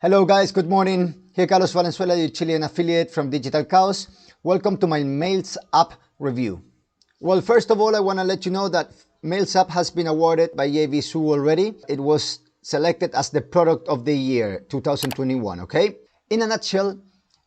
Hello guys, good morning. Here Carlos Valenzuela, your Chilean affiliate from Digital Chaos. Welcome to my Mailzapp review. Well, first of all, I want to let you know that Mailzapp has been awarded by JVSU already. It was selected as the product of the year 2021, okay? In a nutshell,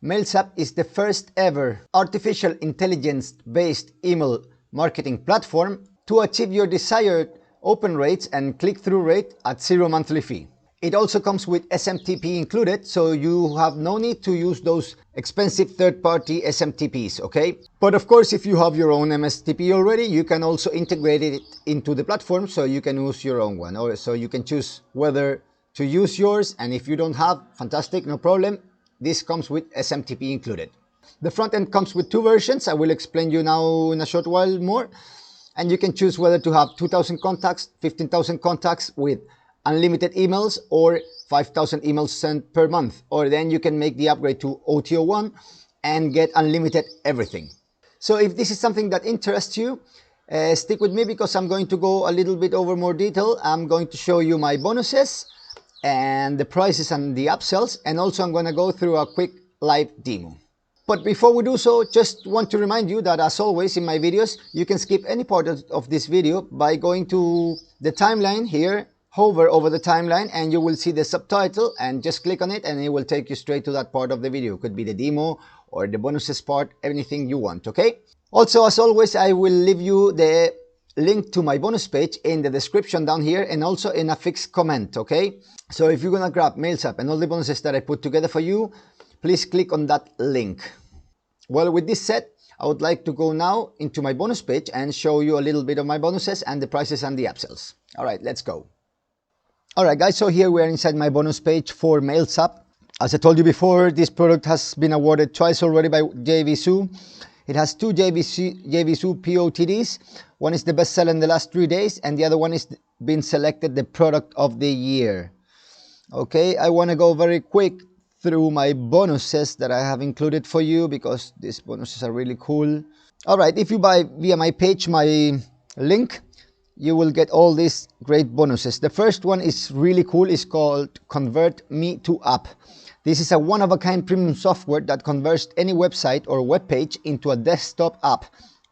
Mailzapp is the first ever artificial intelligence-based email marketing platform to achieve your desired open rates and click-through rate at zero monthly fee. It also comes with SMTP included, so you have no need to use those expensive third-party SMTPs, okay? But of course, if you have your own MSTP already, you can also integrate it into the platform, so you can use your own one. Or so you can choose whether to use yours, and if you don't have, fantastic, no problem. This comes with SMTP included. The front end comes with two versions. I will explain you now in a short while more. And you can choose whether to have 2,000 contacts, 15,000 contacts with unlimited emails, or 5,000 emails sent per month. Or then you can make the upgrade to OTO1 and get unlimited everything. So if this is something that interests you, stick with me because I'm going to go a little bit over more detail. I'm going to show you my bonuses and the prices and the upsells, and also I'm going to go through a quick live demo. But before we do so, just want to remind you that as always in my videos, you can skip any part of this video by going to the timeline here, hover over the timeline, and you will see the subtitle, and just click on it and it will take you straight to that part of the video. It could be the demo or the bonuses part, anything you want, okay? Also, as always, I will leave you the link to my bonus page in the description down here and also in a fixed comment, okay? So if you're gonna grab Mailzapp and all the bonuses that I put together for you, please click on that link. Well, with this said, I would like to go now into my bonus page and show you a little bit of my bonuses and the prices and the upsells. All right, let's go. All right, guys, so here we are inside my bonus page for Mailzapp. As I told you before, this product has been awarded twice already by JVSU. It has two JVSU POTDs. One is the best seller in the last 3 days, and the other one is been selected the product of the year. Okay, I want to go very quick through my bonuses that I have included for you because these bonuses are really cool. All right, if you buy via my page, my link, you will get all these great bonuses. The first one is really cool. It's called Convert Me to App. This is a one-of-a-kind premium software that converts any website or web page into a desktop app,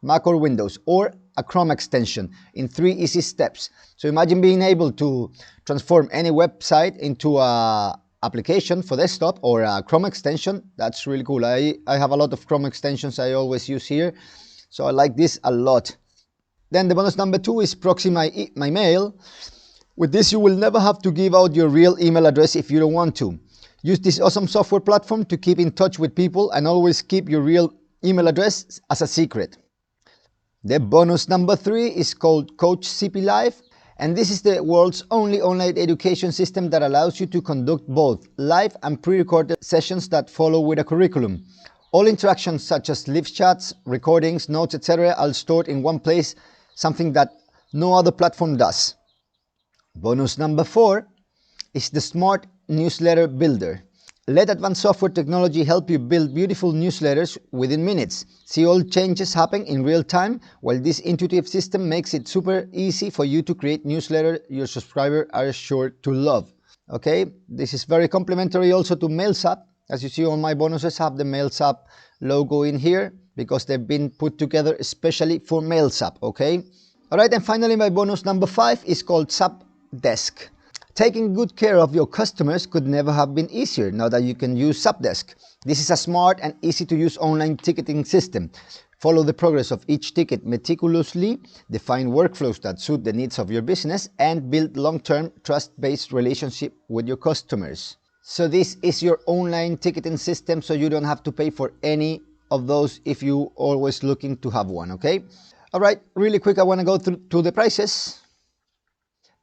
Mac or Windows, or a Chrome extension in 3 easy steps. So imagine being able to transform any website into a application for desktop or a Chrome extension. That's really cool. I have a lot of Chrome extensions I always use here, so I like this a lot. Then the bonus number 2 is Proxy My Mail. With this, you will never have to give out your real email address if you don't want to. Use this awesome software platform to keep in touch with people and always keep your real email address as a secret. The bonus number 3 is called Coach CP Live, and this is the world's only online education system that allows you to conduct both live and pre-recorded sessions that follow with a curriculum. All interactions such as live chats, recordings, notes, etc. are stored in one place, something that no other platform does. Bonus number 4 is the Smart Newsletter Builder. Let advanced software technology help you build beautiful newsletters within minutes. See all changes happen in real time, while this intuitive system makes it super easy for you to create newsletters your subscribers are sure to love. Okay, this is very complimentary also to Mailzapp. As you see, all my bonuses have the Mailzapp logo in here because they've been put together especially for Mailzapp, okay? All right, and finally, my bonus number 5 is called Zapp Desk. Taking good care of your customers could never have been easier now that you can use Zapp Desk. This is a smart and easy to use online ticketing system. Follow the progress of each ticket meticulously, define workflows that suit the needs of your business, and build long-term trust-based relationship with your customers. So this is your online ticketing system, so you don't have to pay for any of those if you always looking to have one, okay? All right, really quick, I want to go through to the prices.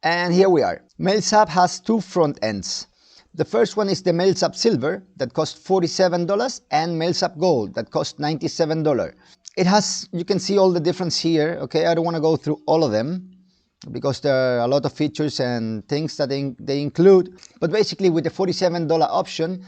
And here we are. Mailzapp has two front ends. The first one is the Mailzapp Silver that costs $47 and Mailzapp Gold that costs $97. It has, you can see all the difference here, okay? I don't want to go through all of them because there are a lot of features and things that they include. But basically with the $47 option,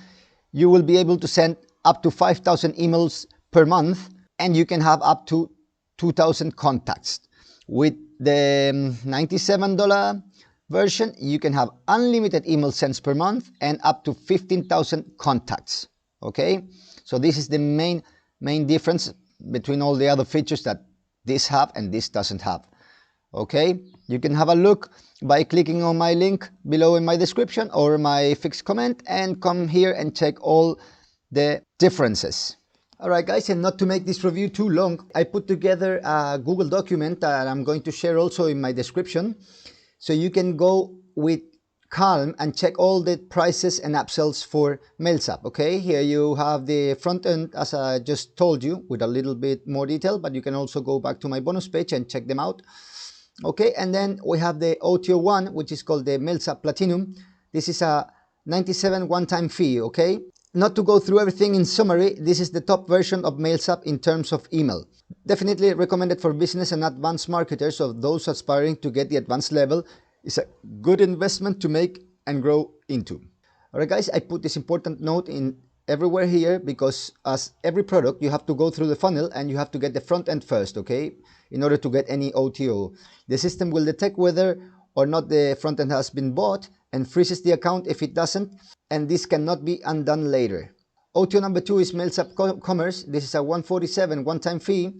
you will be able to send up to 5,000 emails per month, and you can have up to 2,000 contacts. With the $97 version, you can have unlimited email sends per month and up to 15,000 contacts. Okay, so this is the main difference between all the other features that this have and this doesn't have. Okay, you can have a look by clicking on my link below in my description or my fixed comment and come here and check all the differences. Alright guys, and not to make this review too long, I put together a Google document that I'm going to share also in my description, so you can go with calm and check all the prices and upsells for Mailzapp. Okay, here you have the front end as I just told you with a little bit more detail, but you can also go back to my bonus page and check them out. Okay, and then we have the OTO one, which is called the Mailzapp Platinum. This is a 97 one-time fee. Okay, not to go through everything, in summary, this is the top version of Mailzapp in terms of email. Definitely recommended for business and advanced marketers, or those aspiring to get the advanced level. It's a good investment to make and grow into. Alright guys, I put this important note in everywhere here because as every product, you have to go through the funnel and you have to get the front end first, okay, in order to get any OTO. The system will detect whether or not the front end has been bought and freezes the account if it doesn't, and this cannot be undone later. OTO number 2 is Mailzapp Commerce. This is a 147 one-time fee,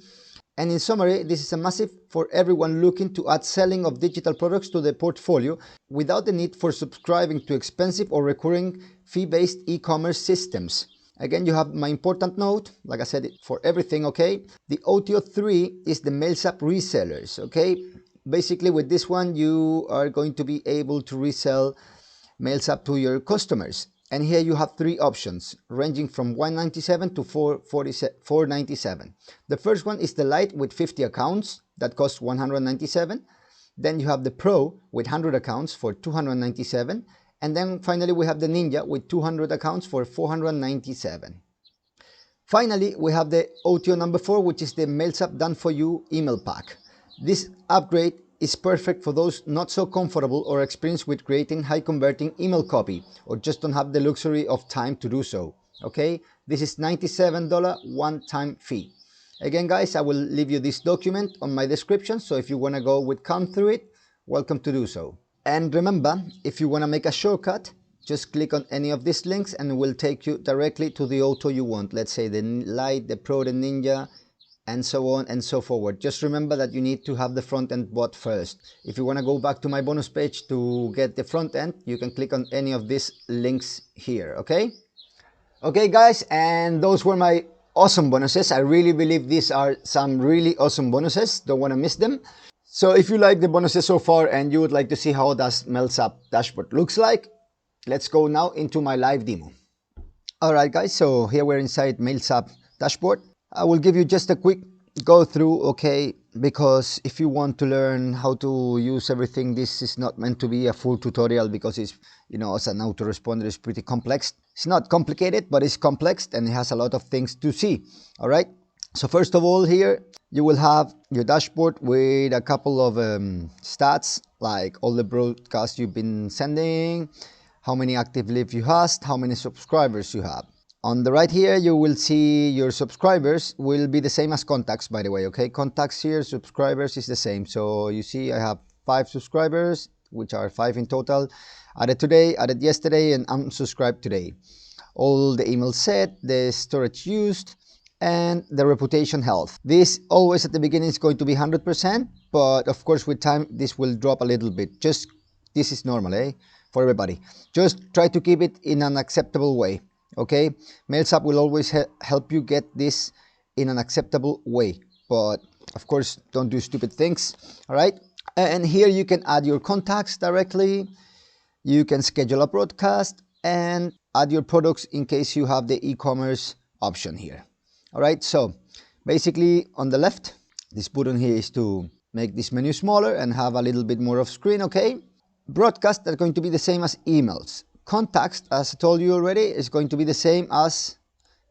and in summary, this is a massive for everyone looking to add selling of digital products to the portfolio without the need for subscribing to expensive or recurring fee-based e-commerce systems. Again, you have my important note, like I said, for everything, okay? The OTO 3 is the Mailzapp resellers, okay? Basically, with this one, you are going to be able to resell Mailzapp to your customers. And here you have 3 options, ranging from $197 to $497. The first one is the Lite with 50 accounts, that costs $197. Then you have the Pro with 100 accounts for $297. And then finally we have the Ninja with 200 accounts for $497. Finally, we have the OTO number 4, which is the Mailzapp Done For You email pack. This upgrade is perfect for those not so comfortable or experienced with creating high converting email copy, or just don't have the luxury of time to do so. Okay, this is $97 one-time fee. Again guys, I will leave you this document on my description, so if you want to go with calm through it, welcome to do so. And remember, if you want to make a shortcut, just click on any of these links and it will take you directly to the auto you want. Let's say the Lite, the Pro, the Ninja, and so on and so forward. Just remember that you need to have the front end bought first. If you want to go back to my bonus page to get the front end, you can click on any of these links here. Okay guys, and those were my awesome bonuses. I really believe these are some really awesome bonuses. Don't want to miss them. So if you like the bonuses so far and you would like to see how does Mailzapp dashboard looks like, let's go now into my live demo. Alright guys, so here we're inside Mailzapp dashboard. I will give you just a quick go through, okay, because if you want to learn how to use everything, this is not meant to be a full tutorial because it's, you know, as an autoresponder, it's pretty complex. It's not complicated, but it's complex and it has a lot of things to see. All right, so first of all, here you will have your dashboard with a couple of stats, like all the broadcasts you've been sending, how many active leads you have, how many subscribers you have. On the right here, you will see your subscribers will be the same as contacts, by the way, okay? Contacts here, subscribers is the same. So you see I have 5 subscribers, which are 5 in total. Added today, added yesterday, and unsubscribed today. All the emails set, the storage used, and the reputation health. This always at the beginning is going to be 100%, but of course with time, this will drop a little bit. Just, this is normal, eh? For everybody. Just try to keep it in an acceptable way. Okay, Mailzapp will always help you get this in an acceptable way, but of course don't do stupid things. All right, and here you can add your contacts directly, you can schedule a broadcast and add your products in case you have the e-commerce option here. All right, so basically on the left, this button here is to make this menu smaller and have a little bit more of screen. Okay, broadcasts are going to be the same as emails. Contacts, as I told you already, is going to be the same as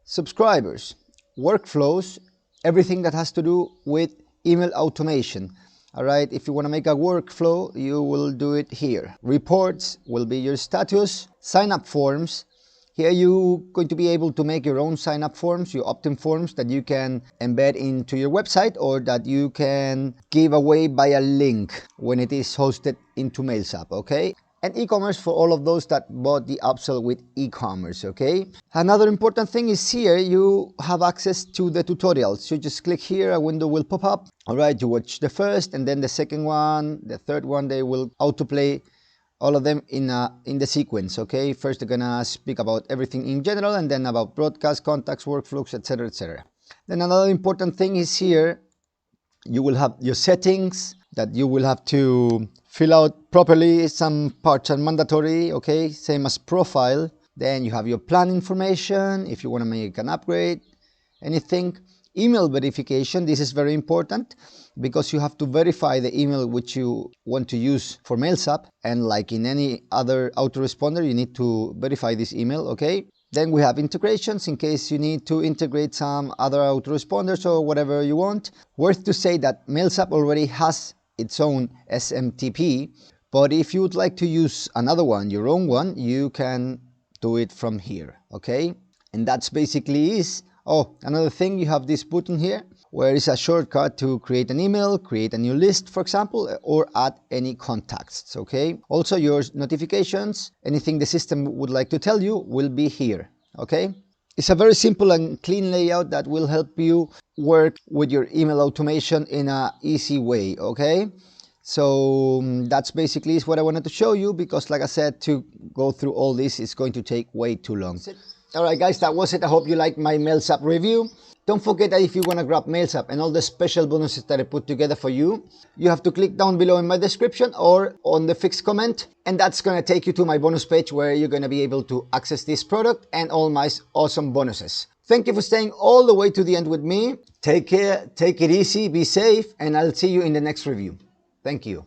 subscribers. Workflows, everything that has to do with email automation. All right, if you want to make a workflow, you will do it here. Reports will be your status. Sign up forms Here you're going to be able to make your own sign-up forms, your opt-in forms that you can embed into your website or that you can give away by a link when it is hosted into Mailzapp, okay? And e-commerce for all of those that bought the upsell with e-commerce, okay? Another important thing is here you have access to the tutorials. You just click here, a window will pop up. All right, you watch the first and then the second one, the third one, they will autoplay all of them in the sequence, okay? First they're gonna speak about everything in general and then about broadcast, contacts, workflows, etc., etc. Then another important thing is here you will have your settings that you will have to fill out properly. Some parts are mandatory, okay? Same as profile. Then you have your plan information if you want to make an upgrade, anything. Email verification, this is very important because you have to verify the email which you want to use for Mailzapp, and like in any other autoresponder you need to verify this email, okay? Then we have integrations in case you need to integrate some other autoresponders or whatever you want. Worth to say that Mailzapp already has its own SMTP, but if you would like to use another one, your own one, you can do it from here, okay? And that's basically is. Oh, another thing, you have this button here where it's a shortcut to create an email, create a new list, for example, or add any contacts, okay? Also, your notifications, anything the system would like to tell you will be here, okay? It's a very simple and clean layout that will help you work with your email automation in an easy way, okay? So that's basically what I wanted to show you because, like I said, to go through all this is going to take way too long. Alright guys, that was it. I hope you liked my Mailzapp review. Don't forget that if you want to grab Mailzapp and all the special bonuses that I put together for you, you have to click down below in my description or on the fixed comment, and that's going to take you to my bonus page where you're going to be able to access this product and all my awesome bonuses. Thank you for staying all the way to the end with me. Take care, take it easy, be safe, and I'll see you in the next review. Thank you.